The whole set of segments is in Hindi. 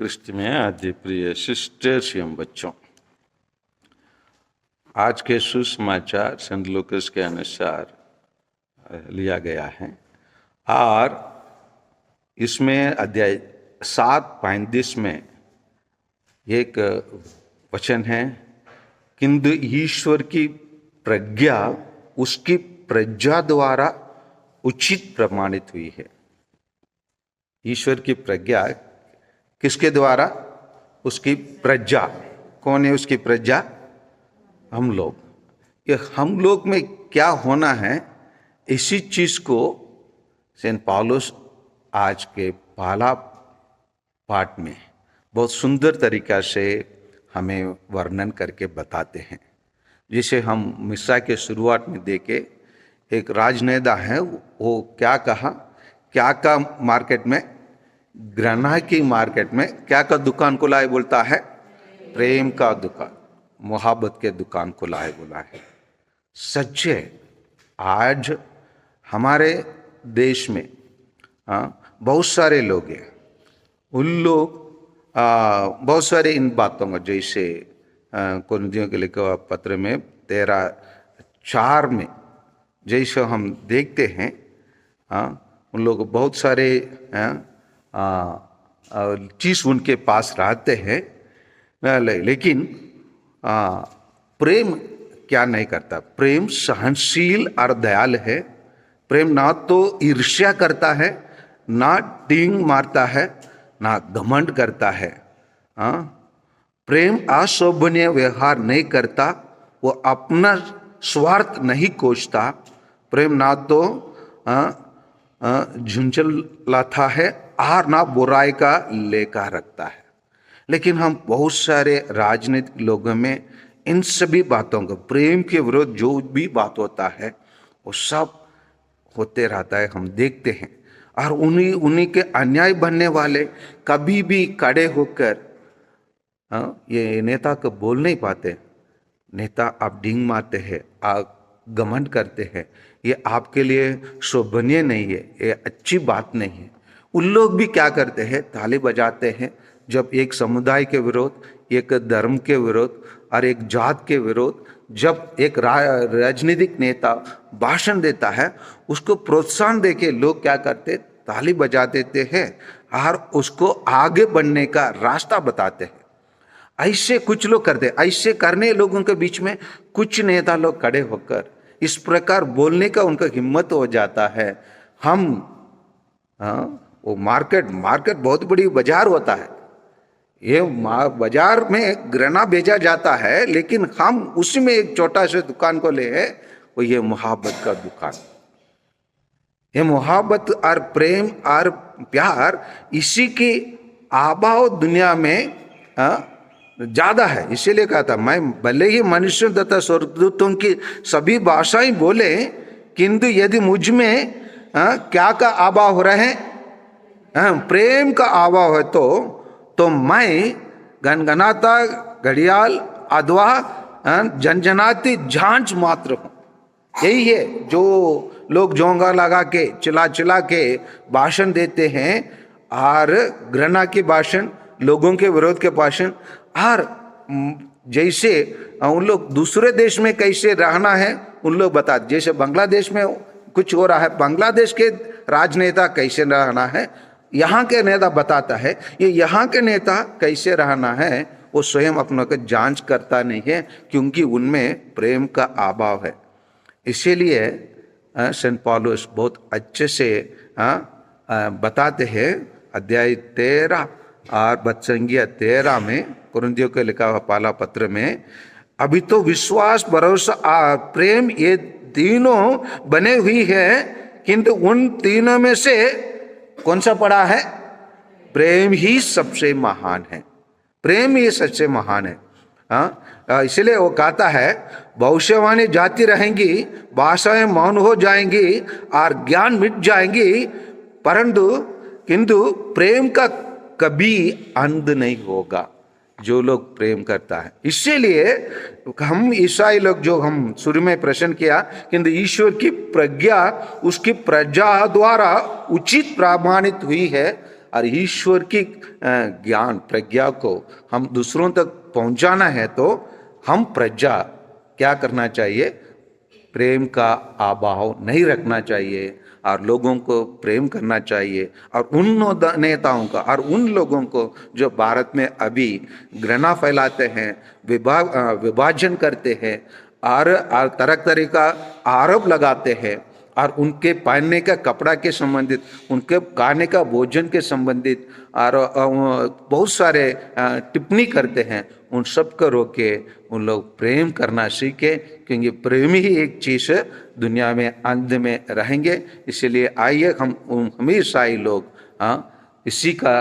क्रिस्त में आदि प्रिय सिस्टर्स एवं बच्चों, आज के सुसमाचार सेंट लूकास के अनुसार लिया गया है और इसमें अध्याय 7:35 में एक वचन है, किंतु ईश्वर की प्रज्ञा उसकी प्रजा द्वारा उचित प्रमाणित हुई है। ईश्वर की प्रज्ञा किसके द्वारा? उसकी प्रजा। कौन है उसकी प्रजा? हम लोग। ये हम लोग में क्या होना है, इसी चीज को सेंट पौलुस आज के पहला पाठ में बहुत सुंदर तरीका से हमें वर्णन करके बताते हैं। जिसे हम मिस्सा के शुरुआत में देखे, एक राजनेता है, वो क्या कहा, क्या का मार्केट में, घृणा की मार्केट में क्या का दुकान खुला है? बोलता है प्रेम का दुकान, मोहब्बत के दुकान खुला है बोला है। सच्चे आज हमारे देश में बहुत सारे लोग हैं, उन लोग बहुत सारे इन बातों को, जैसे कुरिन्थियों के लिखे पत्र में 13:4 में जैसे हम देखते हैं, उन लोग बहुत सारे चीज उनके पास रहते हैं, लेकिन प्रेम क्या नहीं करता। प्रेम सहनशील और दयाल है। प्रेम ना तो ईर्ष्या करता है, ना डींग मारता है, ना घमंड करता है। प्रेम अशोभनीय व्यवहार नहीं करता, वो अपना स्वार्थ नहीं खोजता। प्रेम ना तो झुंझलाता है और ना बुराई का लेखा रखता है। लेकिन हम बहुत सारे राजनीतिक लोगों में इन सभी बातों को, प्रेम के विरोध जो भी बात होता है वो सब होते रहता है, हम देखते हैं। और उन्हीं के अन्याय बनने वाले कभी भी खड़े होकर ये नेता को बोल नहीं पाते। नेता आप डींग मारते हैं, आप घमंड करते हैं, ये आपके लिए शोभनीय नहीं है, ये अच्छी बात नहीं है। उन लोग भी क्या करते हैं? ताली बजाते हैं जब एक समुदाय के विरोध, एक धर्म के विरोध और एक जात के विरोध, जब एक राजनीतिक नेता भाषण देता है, उसको प्रोत्साहन देके लोग क्या करते? ताली बजा देते हैं और उसको आगे बढ़ने का रास्ता बताते हैं। ऐसे कुछ लोग करते, ऐसे करने लोगों के बीच में कुछ नेता लोग खड़े होकर इस प्रकार बोलने का उनका हिम्मत हो जाता है। हम वो मार्केट बहुत बड़ी बाजार होता है, ये बाजार में घृणा बेचा जाता है, लेकिन हम उसी में एक छोटा सा दुकान को ले हैं, वो ये मोहब्बत का दुकान। ये मोहब्बत और प्रेम और प्यार, इसी की अभाव दुनिया में ज्यादा है। इसीलिए कहा था, मैं भले ही मनुष्य तथा स्वर्गदूतों की सभी भाषाएं बोले, किंतु यदि मुझ में क्या का अभाव हो रहे हैं, प्रेम का अभाव है, तो मैं गनगनाता घड़ियाल अथवा जनजनाती झांझ मात्र हूं। यही है जो लोग जोंगा लगा के चिल्ला के भाषण देते हैं, और घृणा के भाषण, लोगों के विरोध के भाषण। और जैसे उन लोग दूसरे देश में कैसे रहना है उन लोग बताते, जैसे बांग्लादेश में कुछ हो रहा है, बांग्लादेश के राजनेता कैसे रहना है, यहाँ के नेता बताता है ये यहाँ के नेता कैसे रहना है। वो स्वयं अपनों को जांच करता नहीं है, क्योंकि उनमें प्रेम का अभाव है। इसीलिए सेंट पौलुस बहुत अच्छे से बताते हैं, अध्याय 13 और बदसंगिया 13 में, कुरिन्थियों के लिखा हुआ पहला पत्र में, अभी तो विश्वास, भरोसा और प्रेम ये तीनों बने हुई है, किंतु उन तीनों में से कौन सा पड़ा है? प्रेम ही सबसे महान है। प्रेम ही सबसे महान है। इसलिए वो कहता है, भविष्यवाणी जाती रहेंगी, भाषाएं मौन हो जाएंगी और ज्ञान मिट जाएंगी, किंतु प्रेम का कभी अंत नहीं होगा जो लोग प्रेम करता है। इसीलिए हम ईसाई लोग, जो हम शुरू में प्रश्न किया, किंतु ईश्वर की प्रज्ञा उसकी प्रजा द्वारा उचित प्रमाणित हुई है। और ईश्वर की ज्ञान प्रज्ञा को हम दूसरों तक पहुंचाना है, तो हम प्रजा क्या करना चाहिए? प्रेम का अभाव नहीं रखना चाहिए और लोगों को प्रेम करना चाहिए। और उन नेताओं का और उन लोगों को जो भारत में अभी घृणा फैलाते हैं, विभाजन करते हैं और तरह तरह का आरोप लगाते हैं और उनके पहनने का कपड़ा के संबंधित, उनके खाने का भोजन के संबंधित और बहुत सारे टिप्पणी करते हैं, उन सब को रोके उन लोग प्रेम करना सीखे, क्योंकि प्रेम ही एक चीज़ है, दुनिया में अंत में रहेंगे। इसलिए आइए हम हमेशा ही लोग इसी का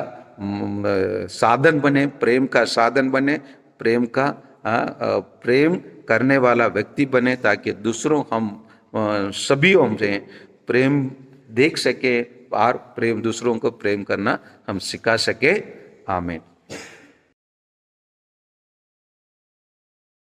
साधन बने, प्रेम का साधन बने, प्रेम करने वाला व्यक्ति बने, ताकि दूसरों हम सभी से प्रेम देख सके और प्रेम दूसरों को प्रेम करना हम सिखा सके। आमीन।